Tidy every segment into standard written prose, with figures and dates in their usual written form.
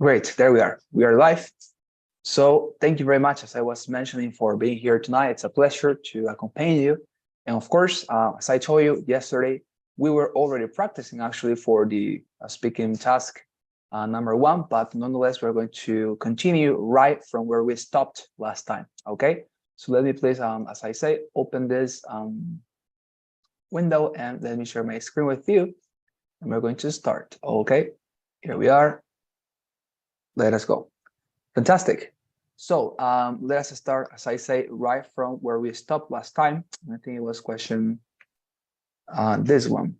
Great, there we are. We are live. So thank you very much, as I was mentioning, for being here tonight. It's a pleasure to accompany you. And of course, as I told you yesterday, we were already practicing actually for the speaking task number 1, but nonetheless, we're going to continue right from where we stopped last time, okay? So let me please, as I say, open this window and let me share my screen with you. And we're going to start, okay? Here we are. Let us go. Fantastic. So let us start, as I say, right from where we stopped last time. I think it was question this one.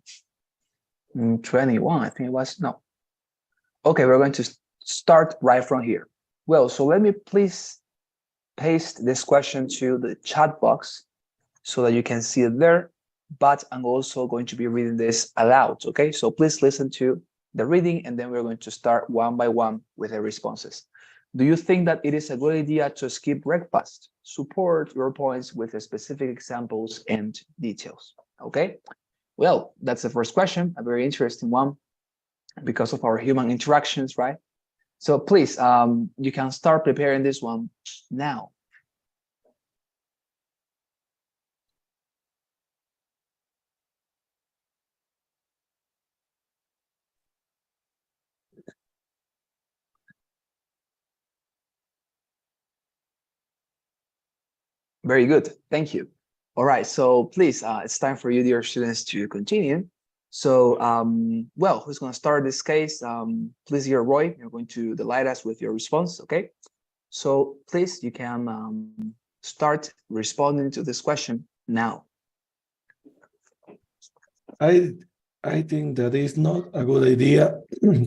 21, I think it was, no. Okay, we're going to start right from here. Well, so let me please paste this question to the chat box so that you can see it there, but I'm also going to be reading this aloud, okay? So please listen to the reading and then we're going to start one by one with the responses. Do you think that it is a good idea to skip breakfast? Support your points with specific examples and details, okay? Well, that's the first question, a very interesting one because of our human interactions, right? So please, you can start preparing this one now. Very good, thank you. All right, so please, it's time for you, dear students, to continue. So, well, who's going to start this case? Please, dear Roy, you're going to delight us with your response, okay? So please, you can start responding to this question now. I think that it's not a good idea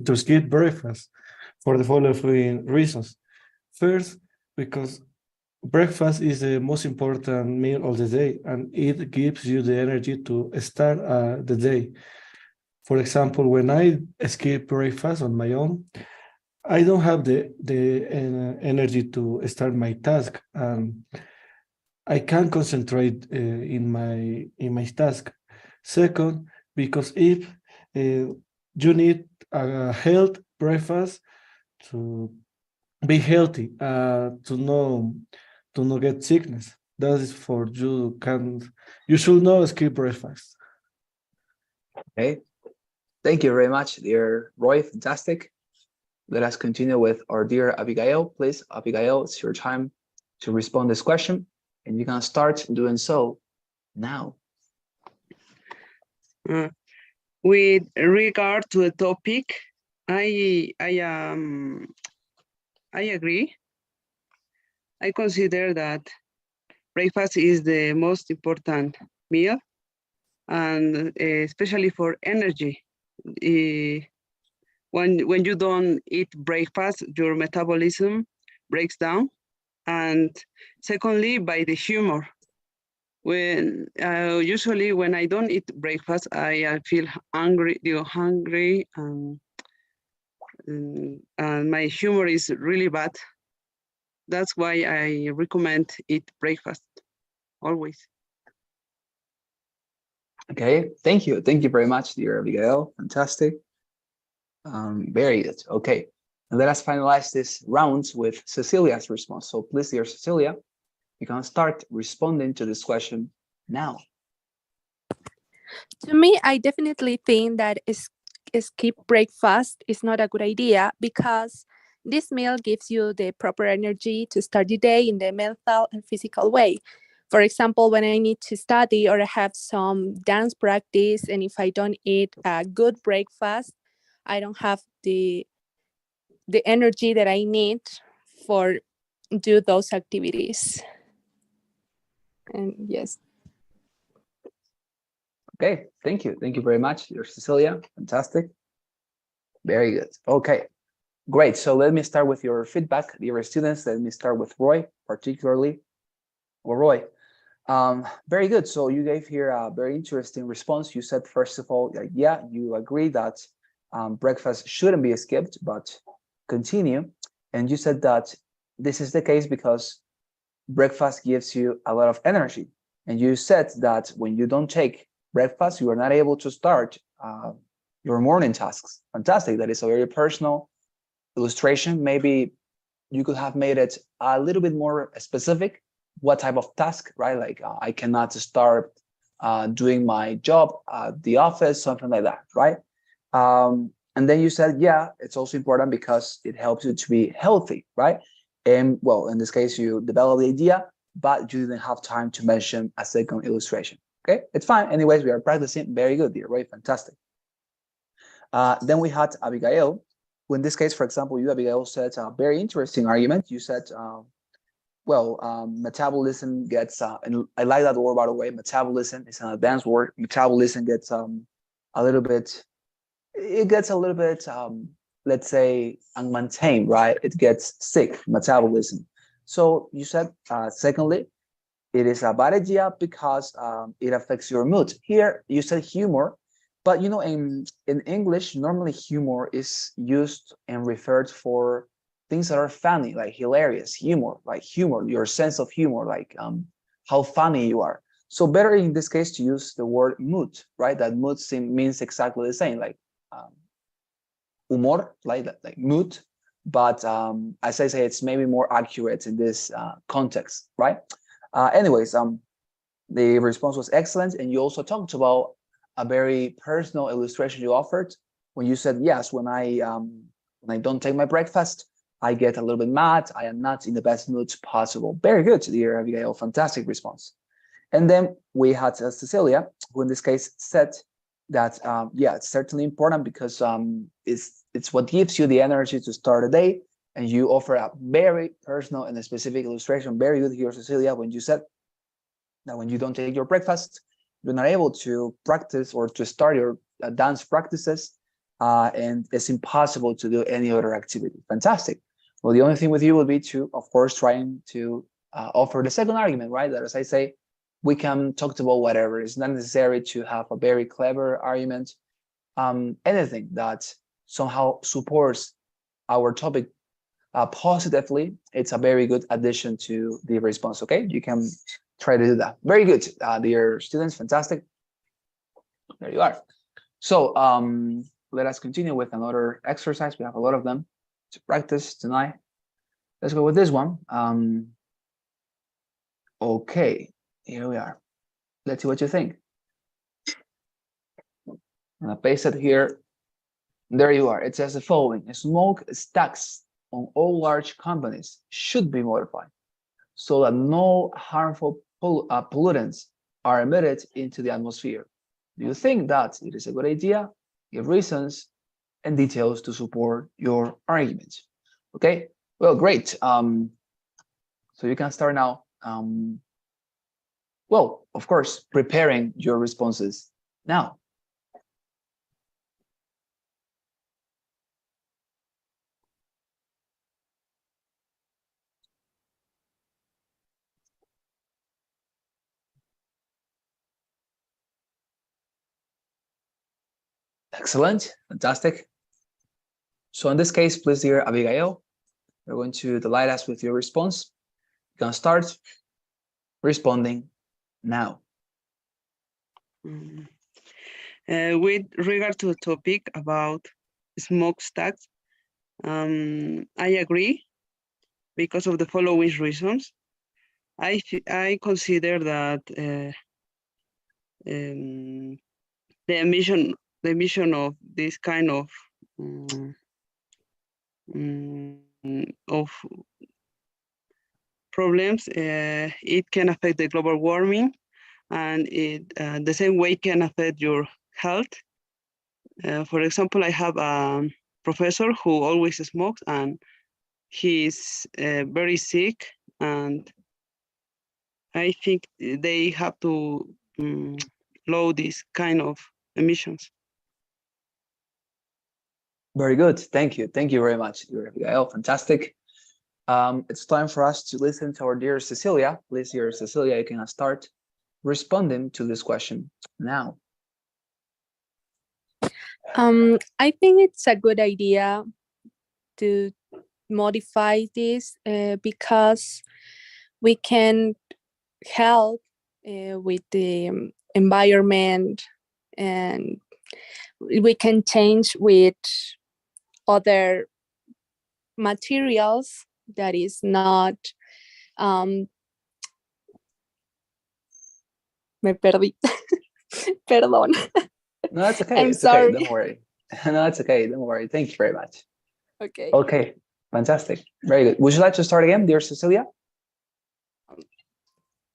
to skip breakfast for the following reasons. First, because breakfast is the most important meal of the day, and it gives you the energy to start the day. For example, when I skip breakfast on my own, I don't have the energy to start my task, and I can't concentrate in my task. Second, because if you need a health breakfast to be healthy, to not get sickness. That is for you should not skip breakfast. Okay, thank you very much, dear Roy, fantastic. Let us continue with our dear Abigail. Please, Abigail, it's your time to respond this question, and you can start doing so now. With regard to the topic, I agree. I consider that breakfast is the most important meal, and especially for energy. When you don't eat breakfast, your metabolism breaks down. And secondly, by the humor. Usually when I don't eat breakfast, I feel hungry, and my humor is really bad. That's why I recommend eat breakfast always. Okay, thank you. Thank you very much, dear Abigail. Fantastic. Very good. Okay, and let us finalize this round with Cecilia's response. So please, dear Cecilia, you can start responding to this question now. To me, I definitely think that skip breakfast is not a good idea because this meal gives you the proper energy to start the day in the mental and physical way. For example, when I need to study or I have some dance practice, and if I don't eat a good breakfast, I don't have the energy that I need for do those activities. And yes. Okay, thank you. Thank you very much, dear Cecilia. Fantastic. Very good. Okay, great. So let me start with your feedback, dear students. Let me start with Roy, particularly. Well, Roy, very good. So you gave here a very interesting response. You said, first of all, yeah, you agree that breakfast shouldn't be skipped, but continue. And you said that this is the case because breakfast gives you a lot of energy. And you said that when you don't take breakfast, you are not able to start your morning tasks. Fantastic. That is a very personal illustration, maybe you could have made it a little bit more specific. What type of task, right? Like I cannot start doing my job at the office, something like that, right? And then you said, yeah, it's also important because it helps you to be healthy, right? And well, in this case, you developed the idea, but you didn't have time to mention a second illustration. Okay, it's fine. Anyways, we are practicing. Very good, dear. Right, fantastic. Then we had Abigail, who in this case, for example, you, Abigail, said a very interesting argument. You said, metabolism gets, and I like that word, by the way, metabolism is an advanced word. Metabolism gets a little bit, let's say, unmaintained, right? It gets sick, metabolism. So you said, secondly, it is a bad idea because it affects your mood. Here, you said humor, but you know, in English, normally humor is used and referred for things that are funny, like hilarious, humor, your sense of humor, like how funny you are. So better in this case to use the word mood, right? That mood means exactly the same, like humor, like mood. But as I say, it's maybe more accurate in this context, right? Anyways, the response was excellent, and you also talked about a very personal illustration you offered when you said, yes, when I don't take my breakfast, I get a little bit mad. I am not in the best mood possible. Very good, dear Abigail. Fantastic response. And then we had Cecilia, who in this case said that, yeah, it's certainly important because it's what gives you the energy to start a day. And you offer a very personal and a specific illustration. Very good here, Cecilia, when you said that when you don't take your breakfast, you're not able to practice or to start your dance practices, and it's impossible to do any other activity. Fantastic. Well, the only thing with you will be to, of course, trying to offer the second argument, right? That, as I say, we can talk about whatever. It's not necessary to have a very clever argument. Anything that somehow supports our topic positively, it's a very good addition to the response. Okay, you can try to do that. Very good, dear students. Fantastic. There you are. So let us continue with another exercise. We have a lot of them to practice tonight. Let's go with this one. Okay, here we are. Let's see what you think. I'm gonna paste it here. There you are. It says the following: smoke stacks on all large companies should be modified so that no harmful pollutants are emitted into the atmosphere. Do you think that it is a good idea? Give reasons and details to support your argument. Okay, well, great. So you can start now. Well, of course, preparing your responses now. Excellent, fantastic. So in this case, please, dear Abigail, you're going to delight us with your response. You can start responding now. With regard to the topic about smokestacks, I agree because of the following reasons. I consider that the emission of this kind of problems, it can affect the global warming, and it the same way can affect your health. For example, I have a professor who always smokes, and he's very sick, and I think they have to lower this kind of emissions. Very good. Thank you. Thank you very much, dear Abigail. Fantastic. It's time for us to listen to our dear Cecilia. Please, dear Cecilia, you can start responding to this question now. I think it's a good idea to modify this because we can help with the environment, and we can change with other materials that is not me perdí. Perdón. No, it's okay. I'm It's okay. sorry. Don't worry. No, it's okay. Don't worry. Thank you very much. Okay. Okay, fantastic. Very good. Would you like to start again, dear Cecilia?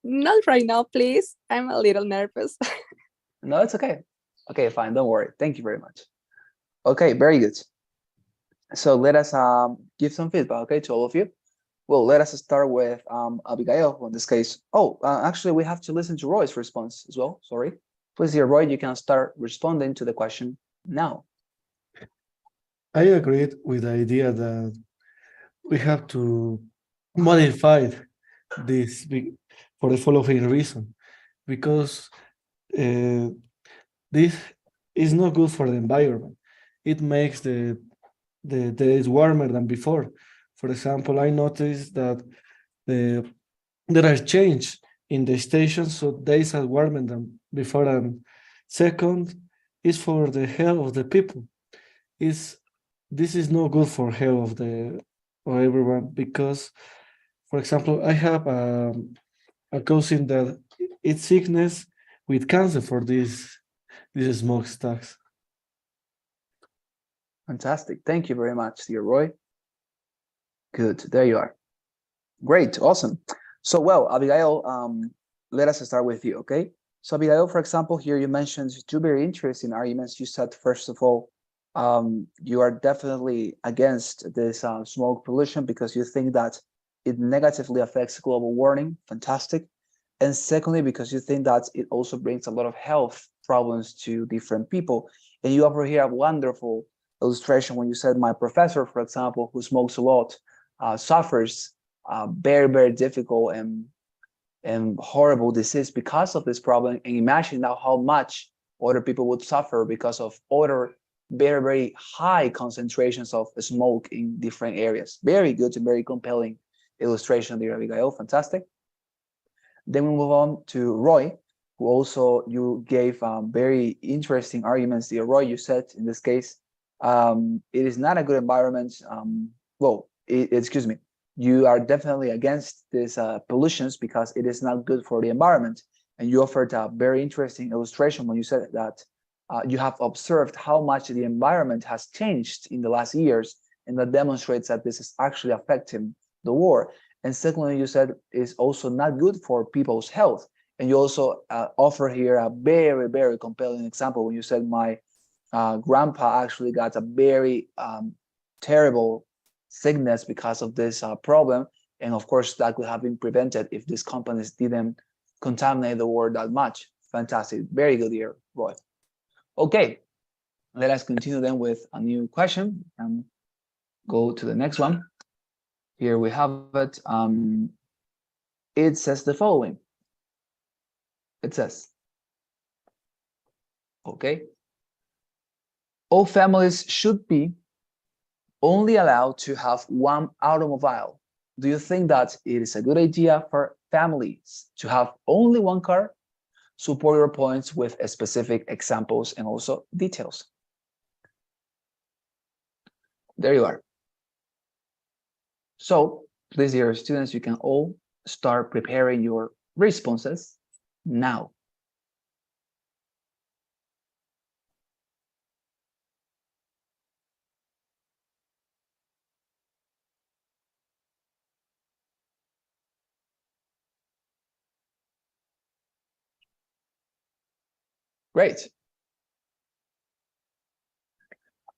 Not right now, please. I'm a little nervous. No, it's okay. Okay, fine. Don't worry. Thank you very much. Okay, very good. So let us give some feedback, okay, to all of you. Well, let us start with Abigail in this case. Oh, actually, we have to listen to Roy's response as well. Sorry. Please, dear Roy, you can start responding to the question now. I agreed with the idea that we have to modify this for the following reason, because this is not good for the environment. It makes the days warmer than before. For example, I noticed that there are change in the stations, so days are warmer than before. And second is for the health of the people. This is not good for health of everyone, because, for example, I have a cousin that it's sickness with cancer for these smokestacks. Fantastic. Thank you very much, dear Roy. Good. There you are. Great. Awesome. So, well, Abigail, let us start with you, okay? So, Abigail, for example, here you mentioned two very interesting arguments. You said, first of all, you are definitely against this smoke pollution because you think that it negatively affects global warming. Fantastic. And secondly, because you think that it also brings a lot of health problems to different people. And you offer here a wonderful illustration when you said my professor, for example, who smokes a lot, suffers very, very difficult and horrible disease because of this problem. And imagine now how much other people would suffer because of other very, very high concentrations of smoke in different areas. Very good and very compelling illustration there, Abigail. Fantastic. Then we move on to Roy, who also you gave very interesting arguments there. Roy, you said in this case, it is not a good environment. Excuse me. You are definitely against these pollutions because it is not good for the environment. And you offered a very interesting illustration when you said that you have observed how much the environment has changed in the last years, and that demonstrates that this is actually affecting the war. And secondly, you said it's also not good for people's health. And you also offer here a very, very compelling example when you said my grandpa actually got a very terrible sickness because of this problem. And of course, that could have been prevented if these companies didn't contaminate the water that much. Fantastic. Very good here, Roy. Okay, let us continue then with a new question and go to the next one. Here we have it. It says the following. It says, okay, all families should be only allowed to have one automobile. Do you think that it is a good idea for families to have only one car? Support your points with specific examples and also details. There you are. So, please, dear students, you can all start preparing your responses now. Great.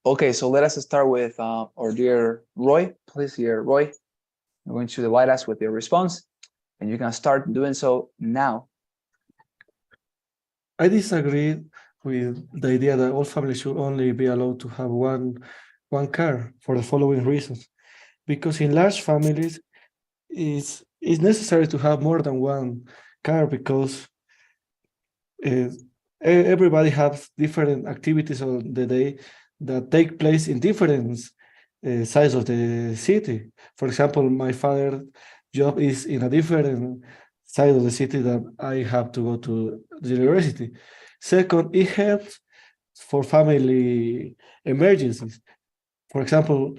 Okay, so let us start with our dear Roy. Please, dear Roy, I'm going to divide us with your response, and you can start doing so now. I disagree with the idea that all families should only be allowed to have one car for the following reasons. Because in large families, it's necessary to have more than one car because everybody has different activities on the day that take place in different sides of the city. For example, my father's job is in a different side of the city that I have to go to the university. Second, it helps for family emergencies. For example,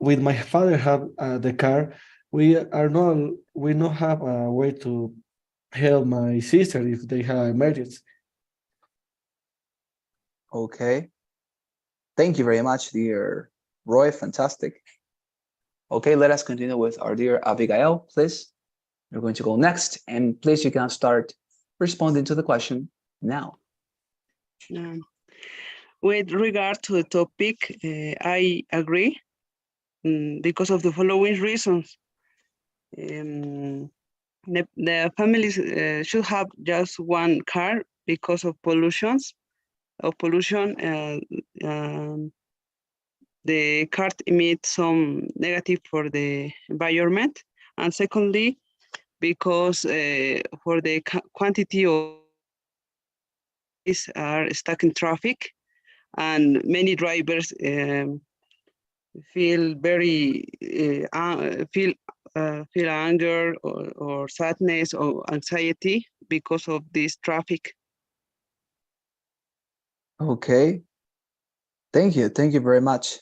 with my father have the car, we not have a way to help my sister if they have emergency. Okay. Thank you very much, dear Roy. Fantastic. Okay, let us continue with our dear Abigail, please. We're going to go next, and please, you can start responding to the question now. With regard to the topic, I agree because of the following reasons. The families should have just one car because of pollution. The car emits some negative for the environment, and secondly, because for the quantity of are stuck in traffic, and many drivers feel very feel anger or sadness or anxiety because of this traffic. Okay. Thank you very much,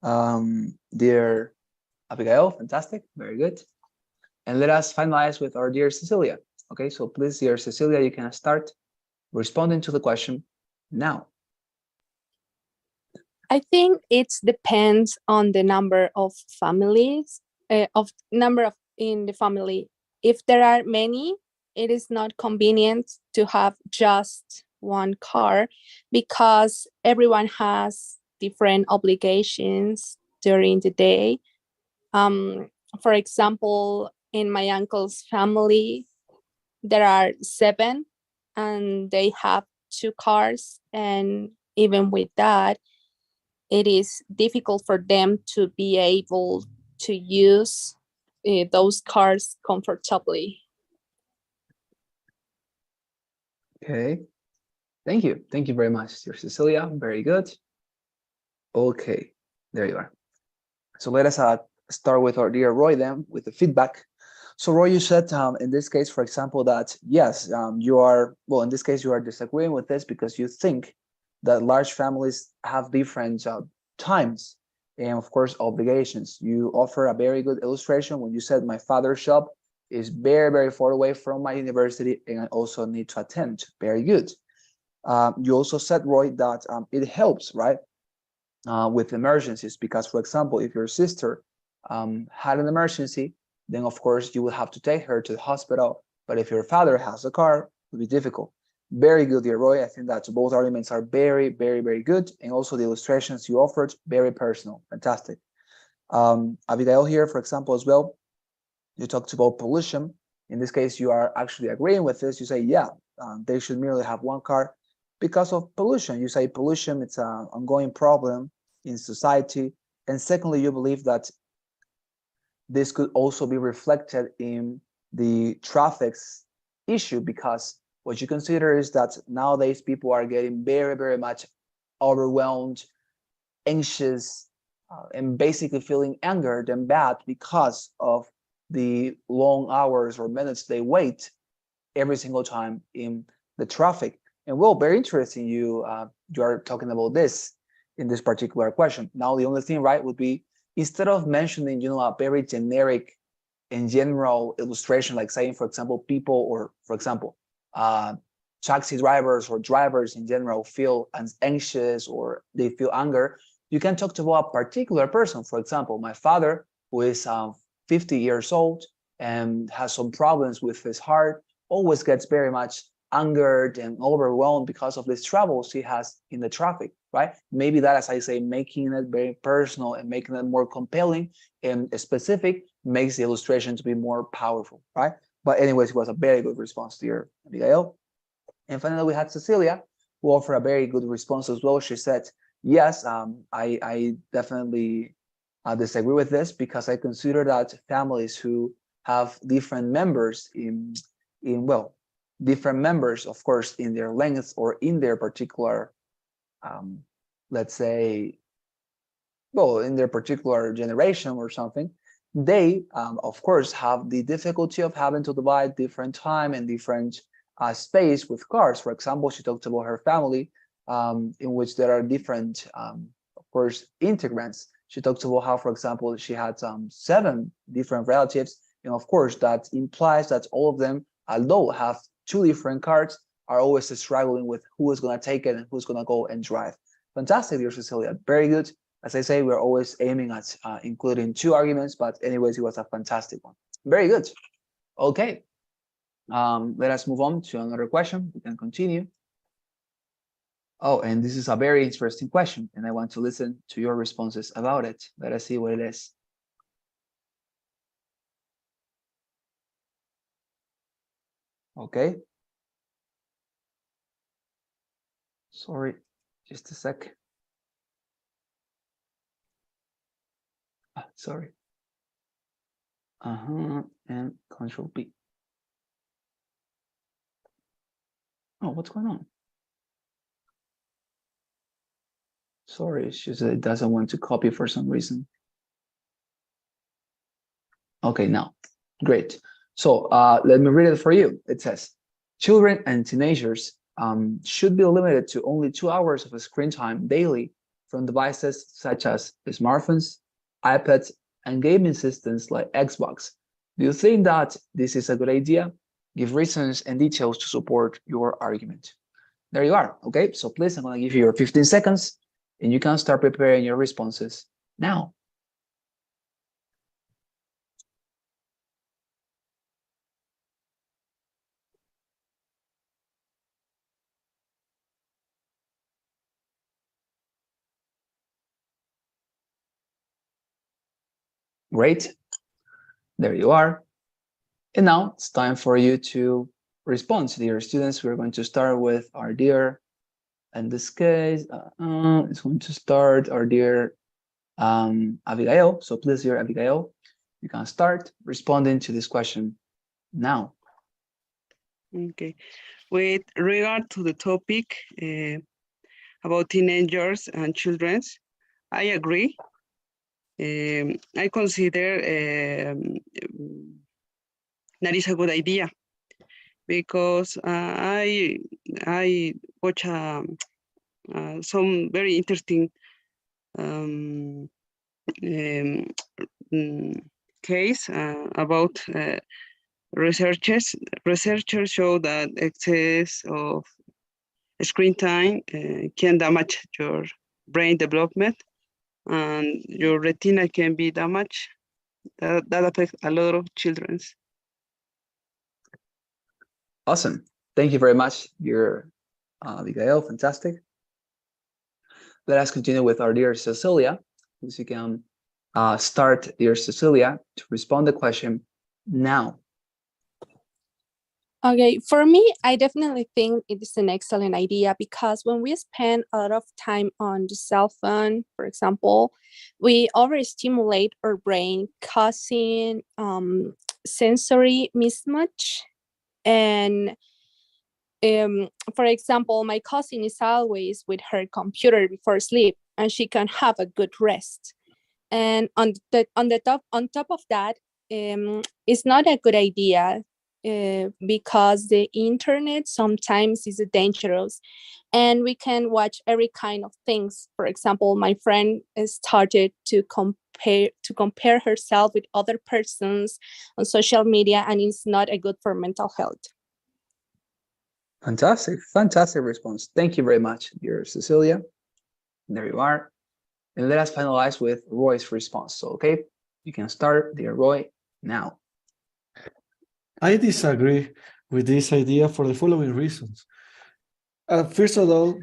dear Abigail. Fantastic. Very good. And let us finalize with our dear Cecilia. Okay, so please, dear Cecilia, you can start responding to the question now. I think it depends on the number of families, in the family. If there are many, it is not convenient to have just one car because everyone has different obligations during the day. For example, in my uncle's family, there are 7 and they have 2 cars, and even with that, it is difficult for them to be able to use those cars comfortably. Okay. Thank you. Thank you very much, dear Cecilia. Very good. Okay, there you are. So let us start with our dear Roy then with the feedback. So Roy, you said in this case, for example, that yes, you are, well, in this case, you are disagreeing with this because you think that large families have different times and of course obligations. You offer a very good illustration when you said my father's shop is very, very far away from my university and I also need to attend. Very good. You also said, Roy, that it helps, right? With emergencies, because for example, if your sister had an emergency, then of course you will have to take her to the hospital. But if your father has a car, it will be difficult. Very good, dear Roy. I think that both arguments are very, very, very good. And also the illustrations you offered, very personal. Fantastic. Abigail here, for example, as well, you talked about pollution. In this case, you are actually agreeing with this. You say, yeah, they should merely have one car because of pollution. You say pollution, it's an ongoing problem in society. And secondly, you believe that this could also be reflected in the traffic's issue, because what you consider is that nowadays people are getting very, very much overwhelmed, anxious, and basically feeling angered and bad because of the long hours or minutes they wait every single time in the traffic. And well, very interesting you are talking about this in this particular question. Now, the only thing, right, would be instead of mentioning, a very generic and general illustration, like saying, for example, people or, for example, taxi drivers or drivers in general feel anxious or they feel anger, you can talk to a particular person. For example, my father, who is 50 years old and has some problems with his heart, always gets very much angered and overwhelmed because of these troubles he has in the traffic, right? Maybe that, as I say, making it very personal and making it more compelling and specific makes the illustration to be more powerful, right? But anyways, it was a very good response to your Abigail. And finally, we had Cecilia, who offered a very good response as well. She said, yes, I definitely disagree with this because I consider that families who have different members different members, of course, in their length or in their particular, let's say, in their particular generation or something, they, of course, have the difficulty of having to divide different time and different space with cars. For example, she talked about her family in which there are different, of course, integrants. She talks about how, for example, she had 7 different relatives. And of course, that implies that all of them, although have 2 different cards, are always struggling with who is going to take it and who's going to go and drive. Fantastic, dear Cecilia. Very good. As I say, we're always aiming at including 2 arguments, but anyways, it was a fantastic one. Very good. Okay. Let us move on to another question. We can continue. Oh, and this is a very interesting question, and I want to listen to your responses about it. Let us see what it is. Okay. Sorry, just a sec. Sorry. And Control B. Oh, what's going on? Sorry, it's just that it doesn't want to copy for some reason. Okay, now, great. So let me read it for you. It says, children and teenagers should be limited to only 2 hours of screen time daily from devices such as smartphones, iPads, and gaming systems like Xbox. Do you think that this is a good idea? Give reasons and details to support your argument. There you are. Okay, so please, I'm going to give you your 15 seconds and you can start preparing your responses now. Great. There you are. And now it's time for you to respond, dear students. We're going to start with our dear, in this case, it's going to start our dear Abigail. So please, dear Abigail, you can start responding to this question now. Okay. With regard to the topic about teenagers and children, I agree. I consider that is a good idea because I watch some very interesting case about researchers show that excess of screen time can damage your brain development and your retina can be damaged. That affects a lot of children. Awesome. Thank you very much, dear Abigail. Fantastic. Let us continue with our dear Cecilia. Please, you can start, dear Cecilia, to respond to the question now. Okay, for me, I definitely think it is an excellent idea because when we spend a lot of time on the cell phone, for example, we overstimulate our brain, causing sensory mismatch. And for example, my cousin is always with her computer before sleep, and she can have a good rest. And on top of that, it's not a good idea because the internet sometimes is dangerous and we can watch every kind of things. For example, my friend started to compare herself with other persons on social media, and it's not a good for mental health. Fantastic, fantastic response. Thank you very much, dear Cecilia. There you are. And let us finalize with Roy's response. So, okay, you can start, dear Roy, now. I disagree with this idea for the following reasons. First of all,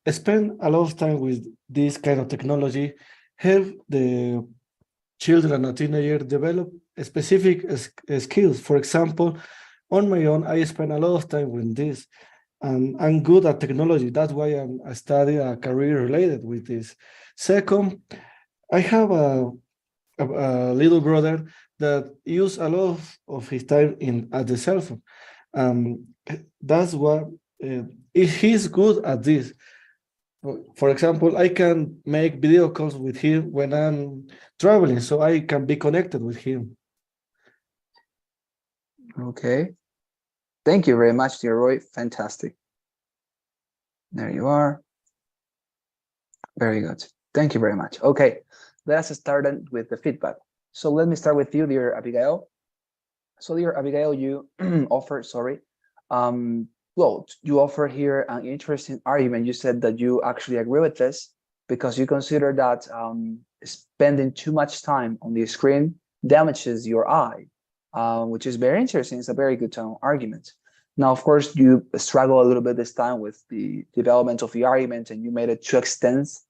spend a lot of time with this kind of technology, help the children and teenagers develop specific skills. For example, on my own, I spend a lot of time with this, and I'm good at technology. That's why I study a career related with this. Second, I have a little brother that use a lot of his time at the cell phone. That's what he's good at this. For example, I can make video calls with him when I'm traveling, so I can be connected with him. Okay. Thank you very much, dear Roy. Fantastic. There you are. Very good. Thank you very much. Okay. let us start then with the feedback. So let me start with you, dear Abigail. So dear Abigail, you offer, sorry, well, you offer here an interesting argument. You said that you actually agree with this because you consider that spending too much time on the screen damages your eye, which is very interesting. It's a very good argument. Now, of course, you struggle a little bit this time with the development of the argument and you made it too extensive.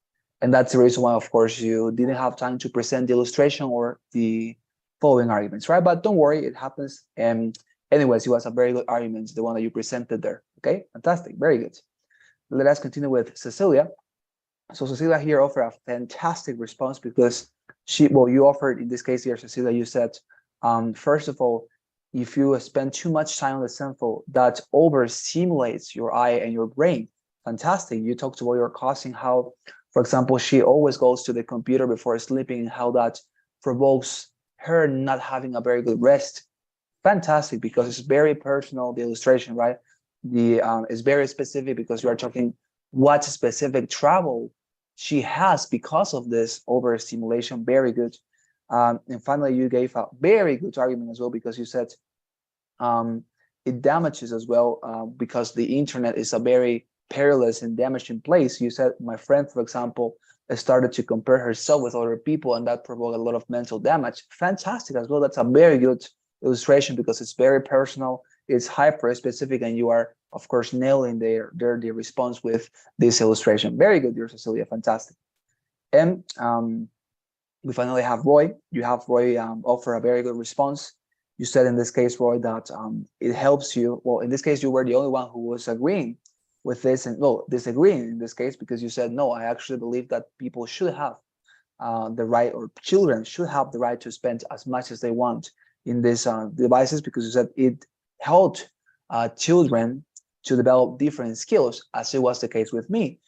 And that's the reason why, of course, you didn't have time to present the illustration or the following arguments, right? But don't worry, it happens. And anyways, it was a very good argument, the one that you presented there. Okay, fantastic, very good. Let us continue with Cecilia. So Cecilia here offered a fantastic response because you offered in this case here, Cecilia, you said, first of all, if you spend too much time on the cell that overstimulates your eye and your brain. Fantastic. You talked about your cousin, how, for example, she always goes to the computer before sleeping and how that provokes her not having a very good rest. Fantastic, because it's very personal, the illustration, right? It's very specific because you are talking what specific trouble she has because of this overstimulation. Very good. And finally, you gave a very good argument as well because you said it damages as well because the internet is a very perilous and damaging place. You said my friend, for example, started to compare herself with other people and that provoked a lot of mental damage. Fantastic as well. That's a very good illustration because it's very personal, it's hyper specific, and you are, of course, nailing the response with this illustration. Very good, dear Cecilia. Fantastic. And we finally have Roy. You have Roy offer a very good response. You said in this case, Roy, that it helps you. Well, in this case, you were the only one who was agreeing with this and disagreeing in this case because you said, no, I actually believe that people should have the right, or children should have the right to spend as much as they want in these devices because you said it helped children to develop different skills, as it was the case with me,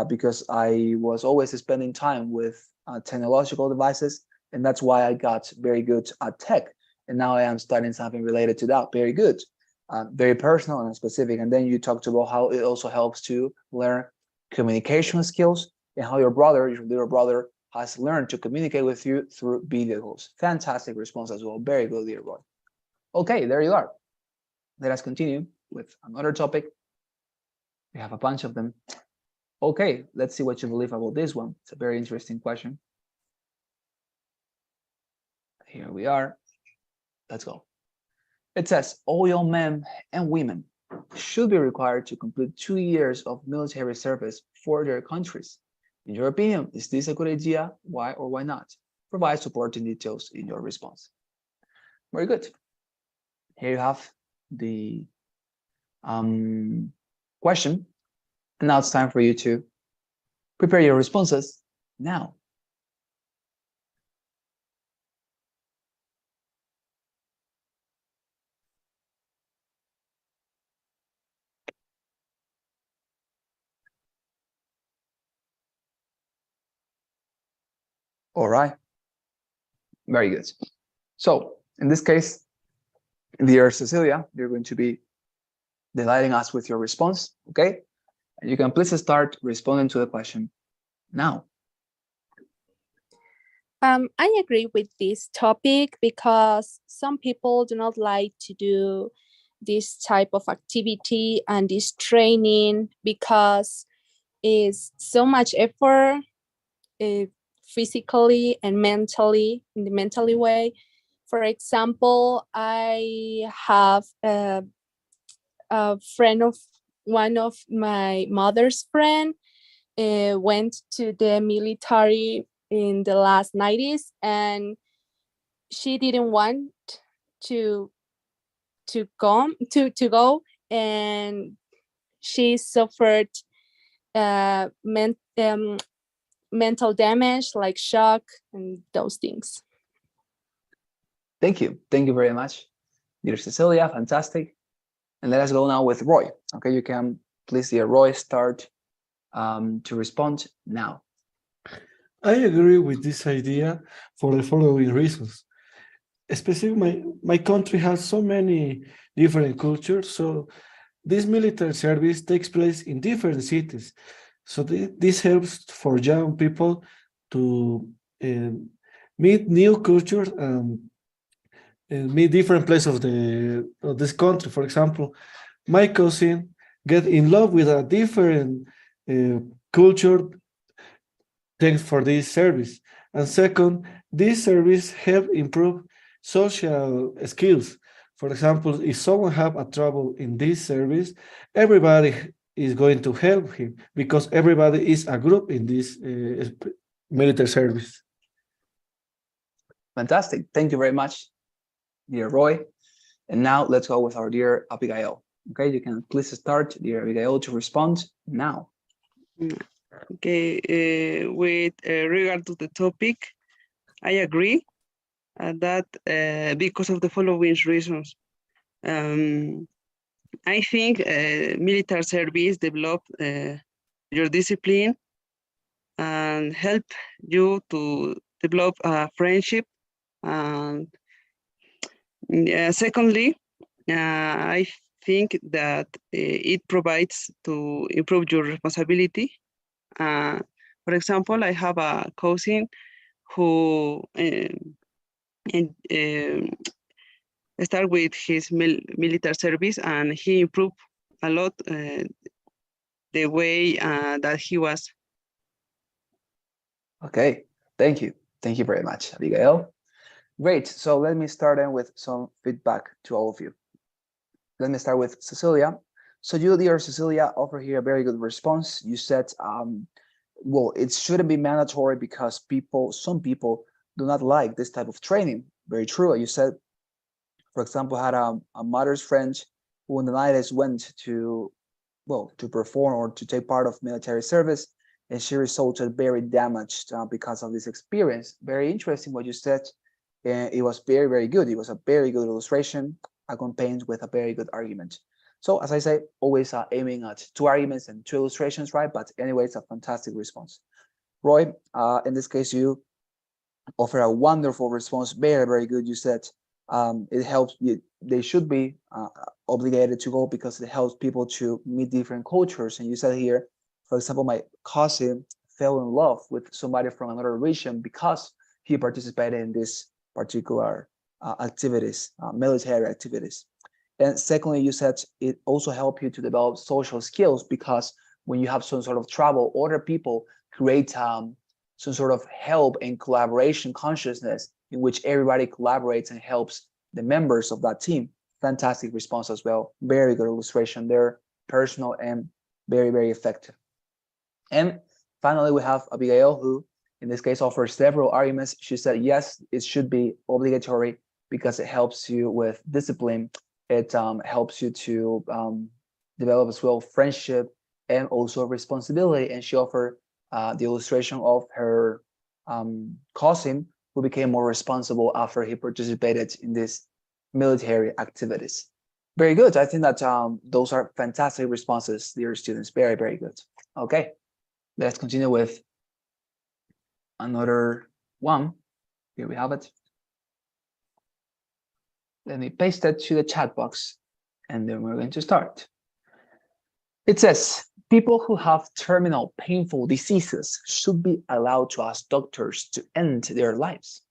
because I was always spending time with technological devices, and that's why I got very good at tech. And now I am studying something related to that. Very good, very personal and specific. And then you talked about how it also helps to learn communication skills and how your little brother, has learned to communicate with you through video calls. Fantastic response as well. Very good, dear boy. Okay, there you are. Let us continue with another topic. We have a bunch of them. Okay, let's see what you believe about this one. It's a very interesting question. Here we are. Let's go. It says, all young men and women should be required to complete 2 years of military service for their countries. In your opinion, is this a good idea? Why or why not? Provide supporting details in your response. Very good. Here you have the question. And now it's time for you to prepare your responses now. All right. Very good. So in this case, dear Cecilia, you're going to be delighting us with your response, okay? And you can please start responding to the question now. I agree with this topic because some people do not like to do this type of activity and this training because it's so much effort physically and mentally, in the mentally way. For example, I have a friend of one of my mother's friend went to the military in the last 90s, and she didn't want to go, and she suffered mental damage like shock and those things. Thank you very much, dear Cecilia. Fantastic. And let us go now with Roy. Okay, you can please, dear Roy, start to respond now. I agree with this idea for the following reasons. Especially my country has so many different cultures, so this military service takes place in different cities. So this helps for young people to meet new cultures and meet different places of this country. For example, my cousin get in love with a different culture thanks for this service. And second, this service help improve social skills. For example, if someone have a trouble in this service, everybody is going to help him because everybody is a group in this military service. Fantastic. Thank you very much, dear Roy. And now let's go with our dear Abigail. Okay, you can please start, dear Abigail, to respond now. Okay, with regard to the topic, I agree that because of the following reasons. I think military service develop your discipline and help you to develop a friendship. And secondly, I think that it provides to improve your responsibility. For example, I have a cousin who start with his military service, and he improved a lot the way that he was. Okay, thank you. Thank you very much, Abigail. Great. So let me start in with some feedback to all of you. Let me start with Cecilia. So you, dear Cecilia, offer here a very good response. You said, well, it shouldn't be mandatory because some people do not like this type of training. Very true. You said, for example, had a mother's friend who in the 90s went to, well, to perform or to take part of military service, and she resulted very damaged because of this experience. Very interesting what you said. It was very, very good. It was a very good illustration, accompanied with a very good argument. So as I say, always aiming at 2 arguments and 2 illustrations, right? But anyway, it's a fantastic response. Roy, in this case, you offer a wonderful response. Very, very good. You said it helps you. They should be obligated to go because it helps people to meet different cultures. And you said here, for example, my cousin fell in love with somebody from another region because he participated in this particular activities, military activities. And secondly, you said it also helps you to develop social skills because when you have some sort of trouble, other people create some sort of help and collaboration consciousness in which everybody collaborates and helps the members of that team. Fantastic response as well. Very good illustration there, personal and very, very effective. And finally, we have Abigail, who in this case offers several arguments. She said, yes, it should be obligatory because it helps you with discipline. It helps you to develop as well friendship and also responsibility. And she offered the illustration of her cousin who became more responsible after he participated in these military activities. Very good. I think that those are fantastic responses, dear students. Very, very good. Okay, let's continue with another one. Here we have it. Let me paste it to the chat box, and then we're going to start. It says, people who have terminal painful diseases should be allowed to ask doctors to end their lives.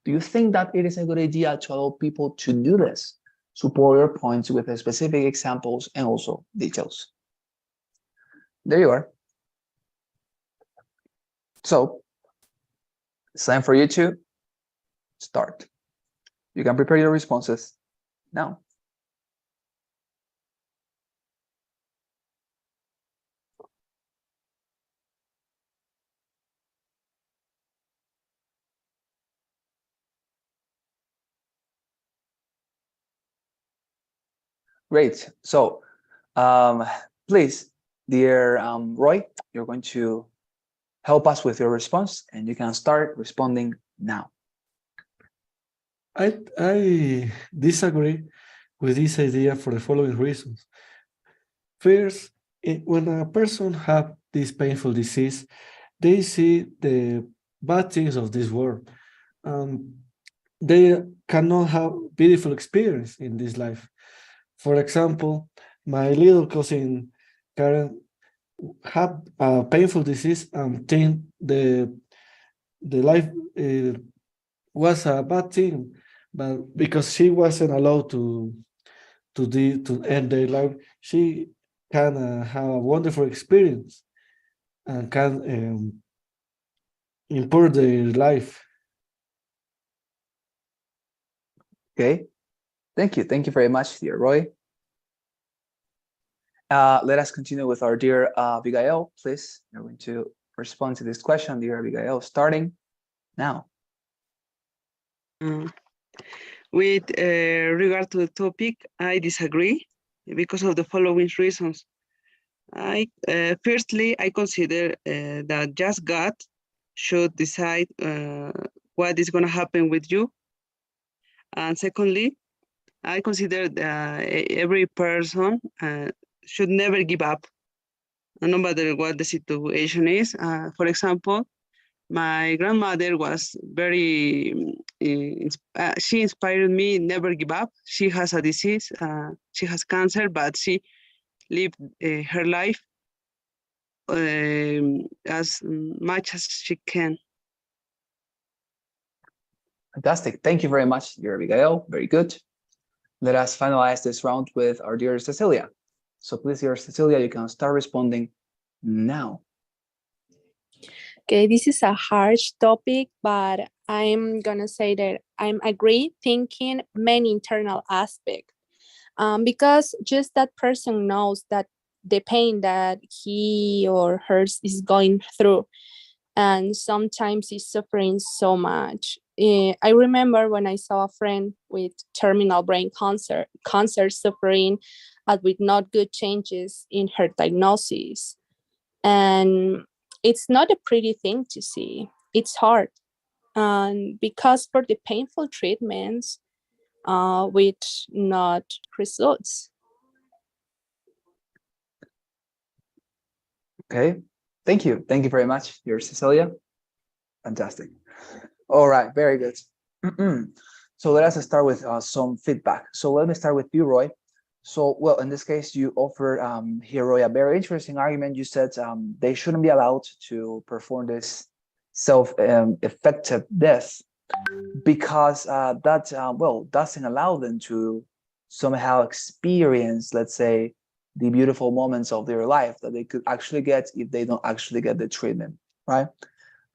Do you think that it is a good idea to allow people to do this? Support your points with specific examples and also details. There you are. So it's time for you to start. You can prepare your responses now. Great. So please, dear Roy, you're going to help us with your response, and you can start responding now. I disagree with this idea for the following reasons. First, when a person have this painful disease, they see the bad things of this world. They cannot have beautiful experience in this life. For example, my little cousin Karen had a painful disease and think the life was a bad thing, but because she wasn't allowed to end their life, she can have a wonderful experience and can improve their life. Okay, thank you. Thank you very much, dear Roy. Let us continue with our dear Abigail, please. You're going to respond to this question, dear Abigail, starting now. With regard to the topic, I disagree because of the following reasons. Firstly, I consider that just God should decide what is going to happen with you. And secondly, I consider that every person should never give up, no matter what the situation is. For example, my grandmother was very, she inspired me never give up. She has a disease, she has cancer, but she lived her life as much as she can. Fantastic. Thank you very much, dear Abigail. Very good. Let us finalize this round with our dear Cecilia. So please, dear Cecilia, you can start responding now. Okay, this is a harsh topic, but I'm gonna say that I'm agree thinking many internal aspects. Because just that person knows that the pain that he or hers is going through, and sometimes is suffering so much. I remember when I saw a friend with terminal brain cancer suffering with not good changes in her diagnosis. And it's not a pretty thing to see. It's hard. And because for the painful treatments with not results. Okay. Thank you. Thank you very much, dear Cecilia. Fantastic. All right. Very good. So let us start with some feedback. So let me start with you, Roy. So, well, in this case, you offered here, Roy, a very interesting argument. You said they shouldn't be allowed to perform this self-effective death because that, well, doesn't allow them to somehow experience, let's say, the beautiful moments of their life that they could actually get if they don't actually get the treatment, right?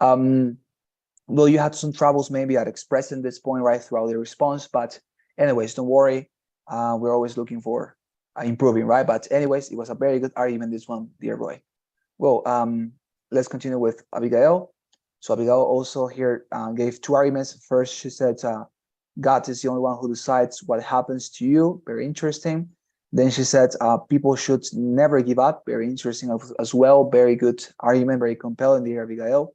Well, you had some troubles maybe at expressing this point right throughout the response, but anyways, don't worry. We're always looking for improving, right? But anyways, it was a very good argument, this one, dear Roy. Well, let's continue with Abigail. So Abigail also here gave two arguments. First, she said, God is the only one who decides what happens to you. Very interesting. Then she said, people should never give up. Very interesting as well. Very good argument, very compelling, dear Abigail.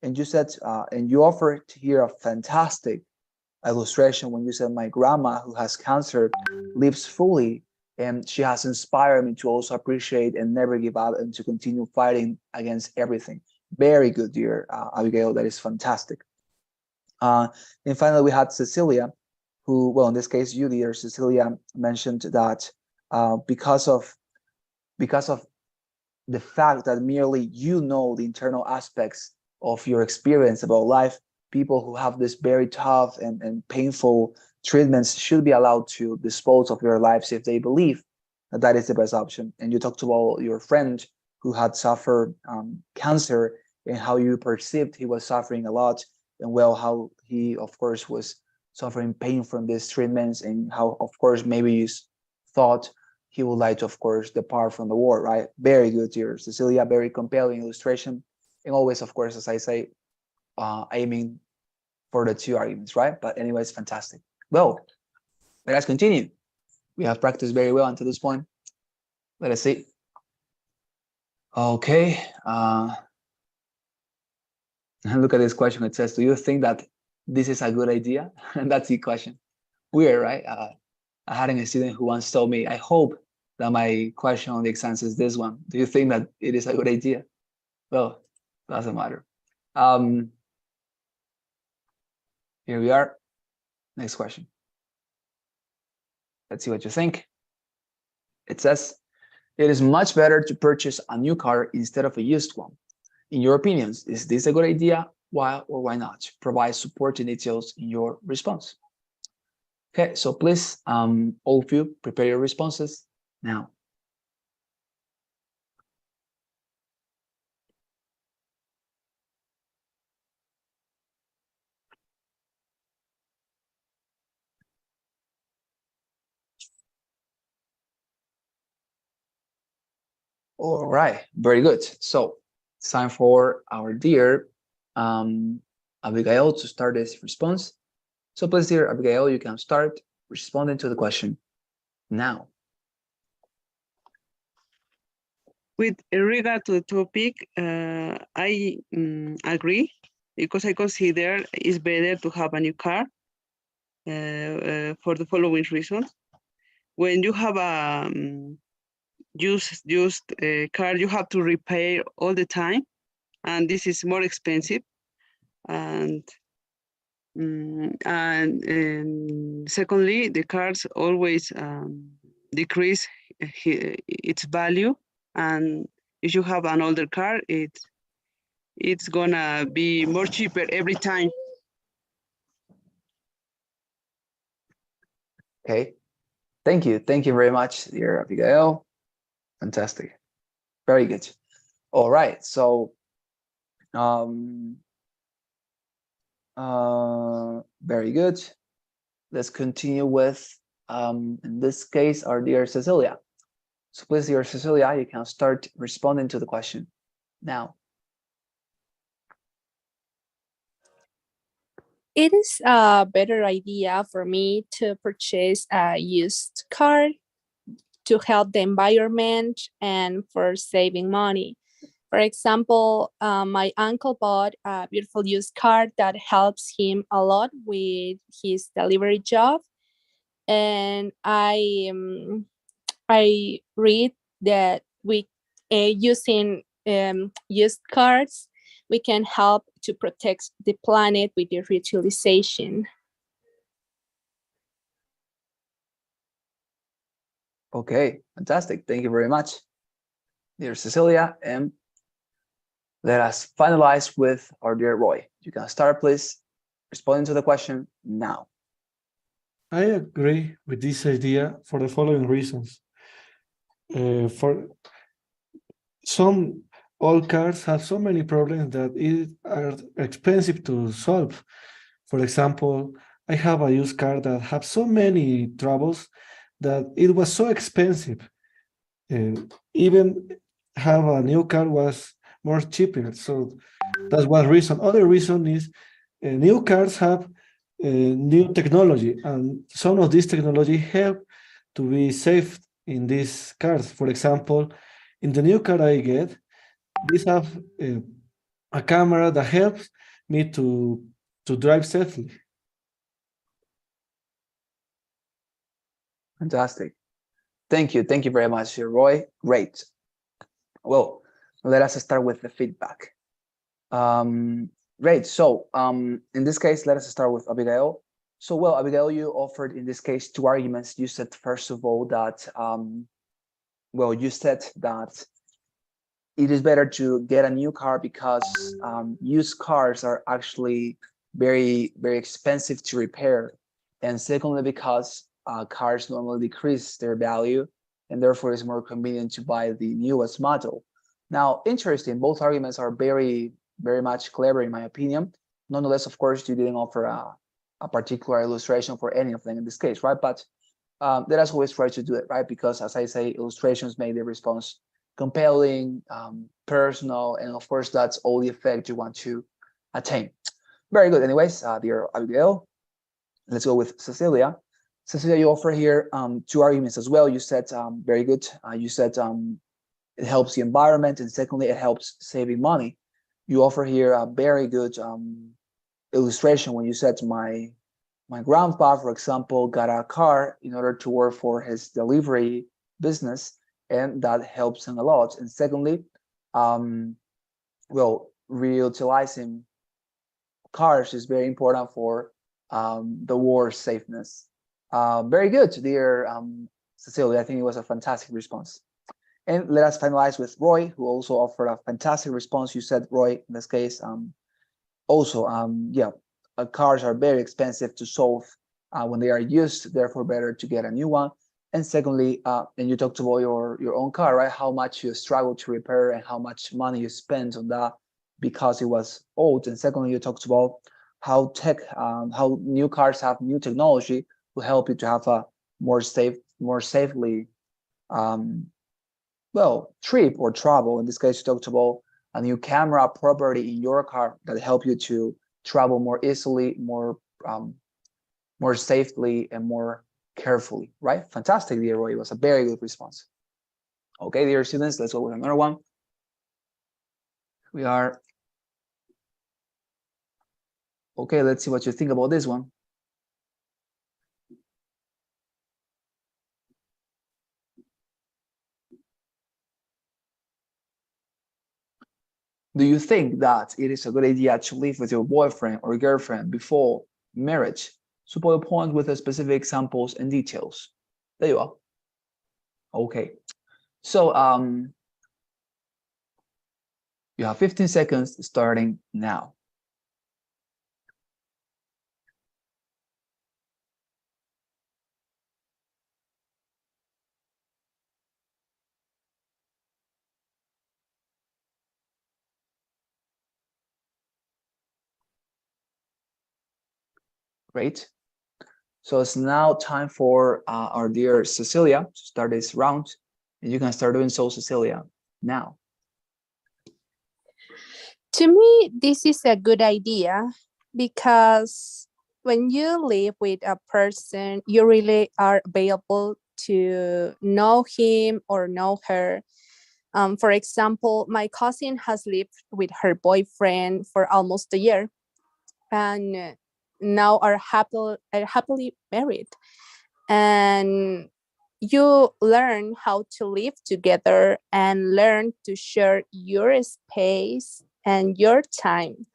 And you said, and you offered here a fantastic illustration when you said, my grandma who has cancer lives fully, and she has inspired me to also appreciate and never give up and to continue fighting against everything. Very good, dear Abigail. That is fantastic. And finally, we had Cecilia, who, well, in this case, you, dear Cecilia, mentioned that because of the fact that merely you know the internal aspects of your experience about life, people who have this very tough and painful treatments should be allowed to dispose of their lives if they believe that that is the best option. And you talked about your friend who had suffered cancer and how you perceived he was suffering a lot, and well, how he, of course, was suffering pain from these treatments, and how, of course, maybe you thought he would like to, of course, depart from the war, right? Very good, dear Cecilia. Very compelling illustration. And always, of course, as I say, aiming for the two arguments, right? But anyways, fantastic. Well, let us continue. We have practiced very well until this point. Let us see. Okay. Look at this question. It says, do you think that this is a good idea? And that's the question. Weird, right? I had a student who once told me, I hope that my question on the exams is this one. Do you think that it is a good idea? Well, doesn't matter. Here we are. Next question. Let's see what you think. It says, it is much better to purchase a new car instead of a used one. In your opinions, is this a good idea why or why not? Provide supporting details in your response. Okay, so please, all of you, prepare your responses now. All right, very good. So it's time for our dear Abigail to start this response. So please, dear Abigail, you can start responding to the question now. With regard to the topic, I agree, because I consider it's better to have a new car for the following reasons. When you have a used car, you have to repair all the time, and this is more expensive. And secondly, the cars always decrease its value, and if you have an older car, it's gonna be more cheaper every time. Okay, thank you very much, dear Abigail. Fantastic, very good. All right, so very good. Let's continue with in this case our dear Cecilia. So please, dear Cecilia, you can start responding to the question now. It is a better idea for me to purchase a used car to help the environment and for saving money. For example, my uncle bought a beautiful used car that helps him a lot with his delivery job. And I read that we using used cars, we can help to protect the planet with the reutilization. Okay, fantastic. Thank you very much, dear Cecilia. And let us finalize with our dear Roy. You can start, please, responding to the question now. I agree with this idea for the following reasons. For some old cars have so many problems that it are expensive to solve. For example, I have a used car that have so many troubles that it was so expensive. Even have a new car was more cheaper. So that's one reason. Other reason is new cars have new technology, and some of this technology help to be safe in these cars. For example, in the new car I get, these have a camera that helps me to drive safely. Fantastic. Thank you very much, dear Roy. Great. Well, let us start with the feedback. Great. So in this case, let us start with Abigail. So, well, Abigail, you offered in this case two arguments. You said, first of all, that, well, you said that it is better to get a new car because used cars are actually very expensive to repair. And secondly, because cars normally decrease their value, and therefore it's more convenient to buy the newest model. Now, interesting, both arguments are very much clever in my opinion. Nonetheless, of course, you didn't offer a particular illustration for any of them in this case, right? But let us always try to do it, right? Because as I say, illustrations make the response compelling, personal, and of course, that's all the effect you want to attain. Very good. Anyways, dear Abigail, let's go with Cecilia. Cecilia, you offer here two arguments as well. You said very good. You said it helps the environment, and secondly, it helps saving money. You offer here a very good illustration when you said my grandpa, for example, got a car in order to work for his delivery business, and that helps him a lot. And secondly, well, reutilizing cars is very important for the war safeness. Very good, dear Cecilia. I think it was a fantastic response. And let us finalize with Roy, who also offered a fantastic response. You said, Roy, in this case, Also, yeah, cars are very expensive to solve when they are used, therefore better to get a new one. And secondly, and you talked about your own car, right? How much you struggle to repair and how much money you spent on that because it was old. And secondly, you talked about how how new cars have new technology to help you to have a more safely, well, trip or travel. In this case, you talked about a new camera property in your car that help you to travel more easily, more safely, and more carefully, right? Fantastic, dear Roy. It was a very good response. Okay, dear students, let's go with another one. We are okay. Let's see what you think about this one. Do you think that it is a good idea to live with your boyfriend or girlfriend before marriage? Support a point with the specific examples and details. There you are. Okay. So you have 15 seconds starting now. Great. So it's now time for our dear Cecilia to start this round. And you can start doing so, Cecilia, now. To me, this is a good idea because when you live with a person, you really are available to know him or know her. For example, my cousin has lived with her boyfriend for almost a year and now are happily married. And you learn how to live together and learn to share your space and your time.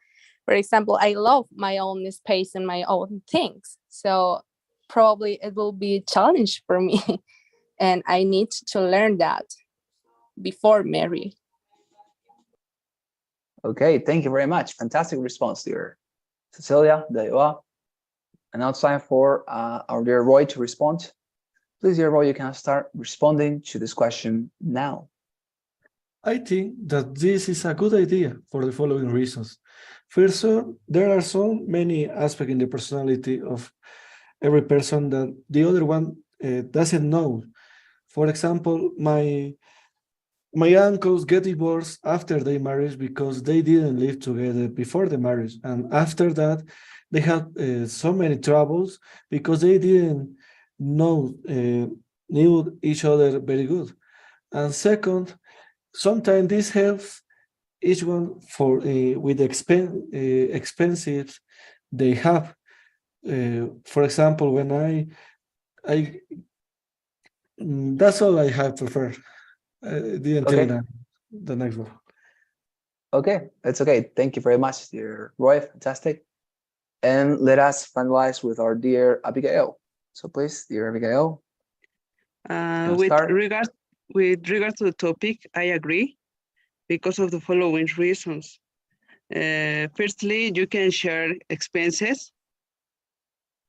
For example, I love my own space and my own things. So probably it will be a challenge for me. And I need to learn that before marriage. Okay, thank you very much. Fantastic response, dear Cecilia. There you are. And now it's time for our dear Roy to respond. Please, dear Roy, you can start responding to this question now. I think that this is a good idea for the following reasons. First, there are so many aspects in the personality of every person that the other one doesn't know. For example, my uncles get divorced after they married because they didn't live together before the marriage, and after that, they had so many troubles because they didn't know knew each other very good. And second, sometimes this helps each one for with the expenses they have. For example, when I that's all I have preferred. I didn't Okay. think the next one. Okay, that's okay. Thank you very much, dear Roy. Fantastic. And let us finalize with our dear Abigail. So please, dear Abigail. With start. regards to the topic, I agree because of the following reasons. Firstly, you can share expenses.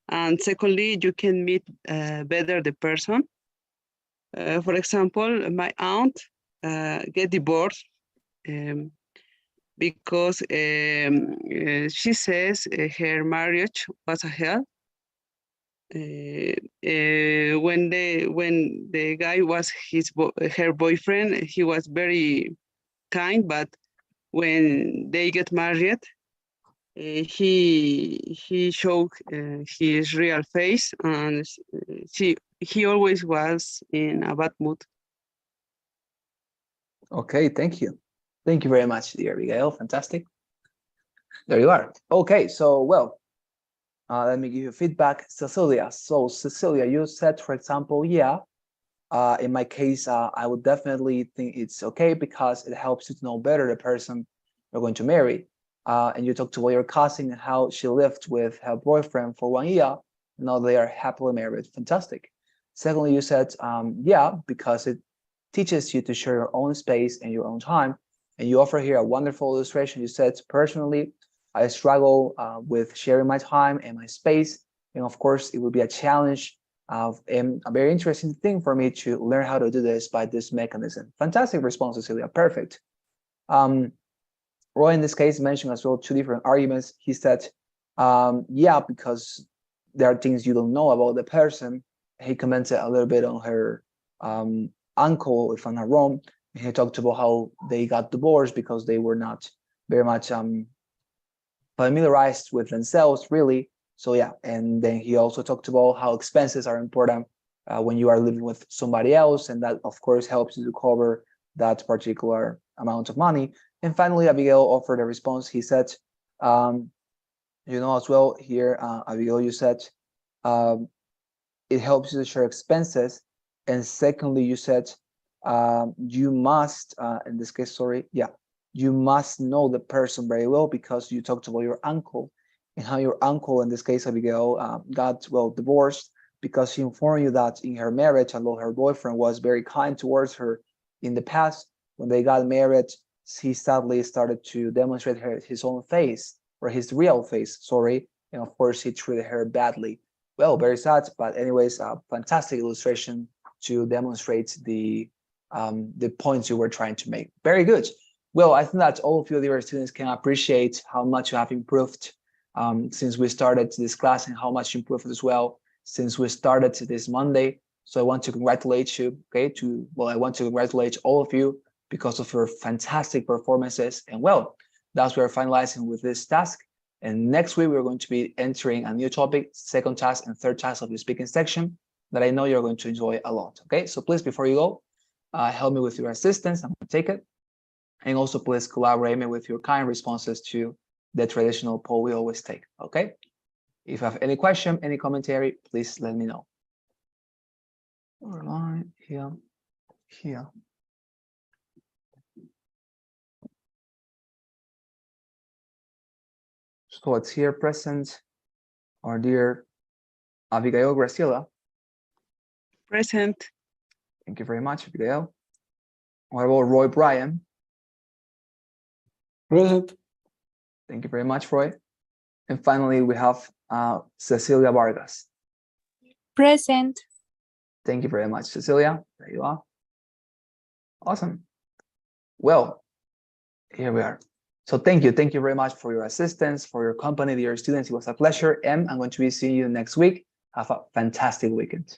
And secondly, you can meet better the person. For example, my aunt get divorced because she says her marriage was a hell. When the guy was her boyfriend, he was very kind, but when they get married, he showed his real face, and he always was in a bad mood. Okay, thank you. Thank you very much, dear Abigail. Fantastic. There you are. Okay, so well, let me give you feedback, Cecilia. So Cecilia, you said, for example, yeah, in my case, I would definitely think it's okay because it helps you to know better the person you're going to marry. And you talked about your cousin and how she lived with her boyfriend for 1 year. Now they are happily married. Fantastic. Secondly, you said, yeah, because it teaches you to share your own space and your own time. And you offer here a wonderful illustration. You said, personally, I struggle with sharing my time and my space. And of course, it would be a challenge and a very interesting thing for me to learn how to do this by this mechanism. Fantastic response, Cecilia. Perfect. Roy, in this case, mentioned as well 2 different arguments. He said, yeah, because there are things you don't know about the person. He commented a little bit on her uncle, if I'm not wrong. He talked about how they got divorced because they were not very much familiarized with themselves, really. So yeah, and then he also talked about how expenses are important when you are living with somebody else, and that of course helps you to cover that particular amount of money. And finally, Abigail offered a response. He said, as well here, Abigail, you said it helps you to share expenses. And secondly, you said you must, in this case, you must know the person very well because you talked about your uncle and how your uncle, in this case, Abigail, got, divorced because she informed you that in her marriage, although her boyfriend was very kind towards her in the past, when they got married, he sadly started to demonstrate his own face, or his real face, and of course, he treated her badly. Well, very sad, but anyways, fantastic illustration to demonstrate the points you were trying to make. Very good. Well, I think that all of you dear students can appreciate how much you have improved since we started this class, and how much you improved as well since we started this Monday. So I want to congratulate you, okay? I want to congratulate all of you because of your fantastic performances. And well, that's we're finalizing with this task. And next week, we're going to be entering a new topic, 2nd task and 3rd task of the speaking section that I know you're going to enjoy a lot, okay? So please, before you go, help me with your assistance. I'm going to take it. And also, please collaborate me with your kind responses to the traditional poll we always take, okay? If you have any question, any commentary, please let me know. All right, here. So it's here present, our dear Abigail Graciela. Present. Thank you very much, Abigail. What about Roy Bryan? Present. Thank you very much, Roy. And finally, we have Cecilia Vargas. Present. Thank you very much, Cecilia. There you are. Awesome. Well, here we are. So thank you very much for your assistance, for your company, dear students. It was a pleasure, and I'm going to be seeing you next week. Have a fantastic weekend.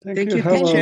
Thank you, Have a teacher.